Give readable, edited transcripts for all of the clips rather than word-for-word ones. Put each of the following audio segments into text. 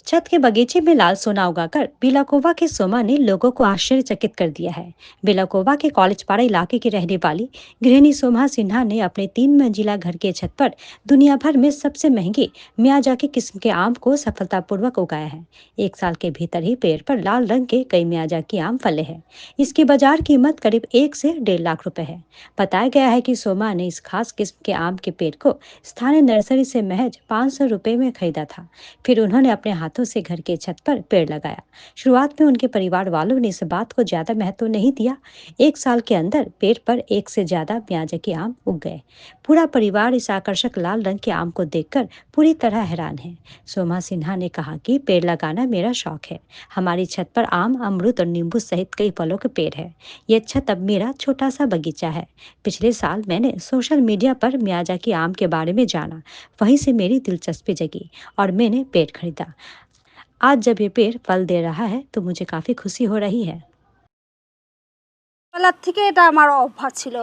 छत के बगीचे में लाल सोना उगाकर बिलाकोवा की सोमा ने लोगों को आश्चर्यचकित कर दिया है। बिलाकोवा के कॉलेज पाड़ा इलाके की रहने वाली गृहिणी सोमा सिन्हा ने अपने 3 मंजिला घर के छत पर दुनिया भर में सबसे महंगे मियाजाकी किस्म के आम को सफलतापूर्वक उगाया है। 1 साल के भीतर ही पेड़ पर लाल रंग के कई मियाजाकी आम फले हैं। इसकी बाजार कीमत करीब 1 से 1.5 लाख रुपए है। बताया गया है कि सोमा ने इस खास किस्म के आम के पेड़ को स्थानीय नर्सरी से महज 500 रुपए में खरीदा था। फिर उन्होंने अपने हाथों से घर के छत पर पेड़ लगाया। शुरुआत में उनके परिवार वालों ने इस बात को ज्यादा महत्व नहीं दिया। 1 साल के अंदर पेड़ पर 1 से ज्यादा मियाजाकी आम उग गए। पूरा परिवार इस आकर्षक लाल रंग के आम को देखकर पूरी तरह हैरान है। सोमा सिन्हा ने कहा कि पेड़ लगाना मेरा शौक है। हमारी छत पर आम, अमरूद और नींबू सहित कई फलों के पेड़ है। ये छत अब मेरा छोटा सा बगीचा है। पिछले साल मैंने सोशल मीडिया पर मियाजाकी आम के बारे में जाना। वहीं से मेरी दिलचस्पी जगी और मैंने पेड़ खरीदा। आज जब ये पेड़ फल दे रहा है तो मुझे काफी खुशी हो रही है। ছোটবেলার থেকে এটা আমার অভ্যাস ছিল।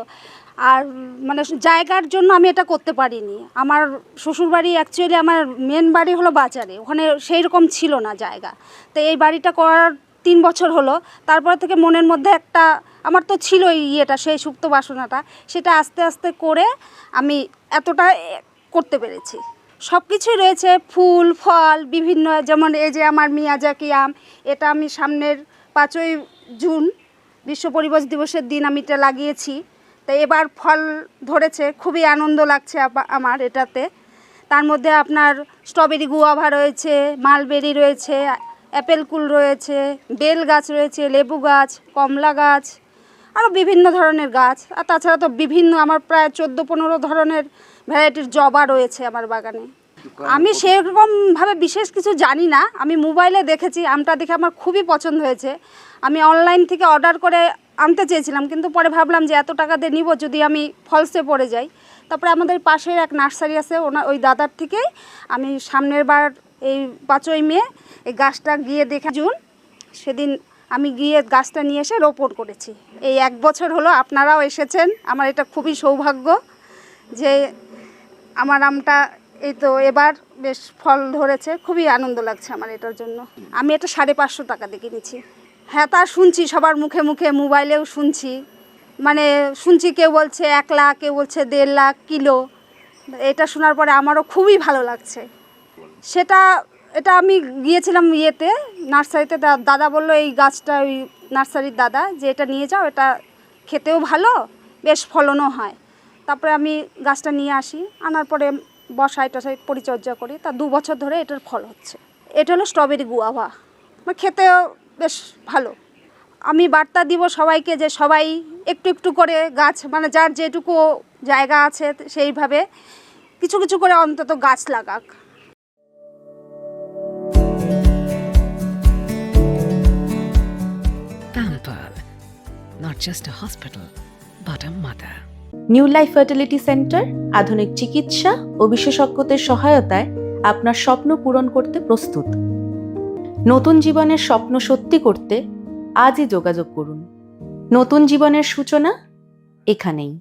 আর মানে জায়গার জন্য আমি এটা করতে পারিনি। আমার শ্বশুরবাড়ি অ্যাকচুয়ালি আমার মেন বাড়ি হলো বাজারে, ওখানে সেই রকম ছিল না জায়গা। তো এই বাড়িটা করার 3 বছর হলো। তারপর থেকে মনের মধ্যে একটা আমার তো ছিল ইয়েটা, সেই সুপ্ত বাসনাটা, সেটা আস্তে আস্তে করে আমি এতটা করতে পেরেছি। সব কিছুই রয়েছে, ফুল ফল বিভিন্ন, যেমন এই যে আমার মিয়াজাকি আম, এটা আমি সামনের 5ই জুন বিশ্ব পরিবেশ দিবসের দিন আমি এটা লাগিয়েছি। তো এবার ফল ধরেছে, খুবই আনন্দ লাগছে আমার এটাতে। তার মধ্যে আপনার স্ট্রবেরি, গুয়াভা রয়েছে, মালবেরি রয়েছে, অ্যাপেল কুল রয়েছে, বেল গাছ রয়েছে, লেবু গাছ, কমলা গাছ, আরও বিভিন্ন ধরনের গাছ। আর তাছাড়া তো বিভিন্ন আমার প্রায় 14-15 ধরনের ভ্যারাইটির জবা রয়েছে আমার বাগানে। আমি সেরকমভাবে বিশেষ কিছু জানি না, আমি মোবাইলে দেখেছি, আমটা দেখে আমার খুবই পছন্দ হয়েছে। আমি অনলাইন থেকে অর্ডার করে আনতে চেয়েছিলাম, কিন্তু পরে ভাবলাম যে এত টাকা দিয়ে নিব, যদি আমি ফলসে পড়ে যাই। তারপরে আমাদের পাশের এক নার্সারি আছে, ওই দাদার থেকেই আমি সামনের বার এই 5ই মে এই গাছটা গিয়ে দেখে, জুন সেদিন আমি গিয়ে গাছটা নিয়ে এসে রোপণ করেছি। এই 1 বছর হলো, আপনারাও এসেছেন, আমার এটা খুবই সৌভাগ্য যে আমার আমটা এই তো এবার বেশ ফল ধরেছে। খুবই আনন্দ লাগছে আমার এটার জন্য। আমি এটা 550 টাকা দিয়ে কিনেছি। হ্যাঁ, তা শুনছি সবার মুখে মুখে, মোবাইলেও শুনছি, মানে শুনছি কেউ বলছে 1 লাখ, কেউ বলছে 1.5 লাখ কিলো। এটা শোনার পরে আমারও খুবই ভালো লাগছে। এটা আমি গিয়েছিলাম ইয়েতে, নার্সারিতে, দাদা বললো এই গাছটা, ওই নার্সারির দাদা, যে এটা নিয়ে যাও, এটা খেতেও ভালো, বেশ ফলনও হয়। তারপরে আমি গাছটা নিয়ে আসি, আনার পরে বসাই টসাই পরিচর্যা করি, তা 2 বছর ধরে এটার ফল হচ্ছে। এটা হলো স্ট্রবেরি গুয়াভা, মানে খেতেও বেশ ভালো। আমি বার্তা দিব সবাইকে যে সবাই একটু একটু করে গাছ, মানে যার যেটুকু জায়গা আছে সেইভাবে কিছু কিছু করে অন্তত গাছ লাগাক। Pampered, not just a hospital, but a mother. New life fertility centre আধুনিক চিকিৎসা ও বিশেষজ্ঞদের সহায়তায় আপনার স্বপ্ন পূরণ করতে প্রস্তুত। নতুন জীবনের স্বপ্ন সত্যি করতে আজই যোগাযোগ করুন। নতুন জীবনের সূচনা এখানেই।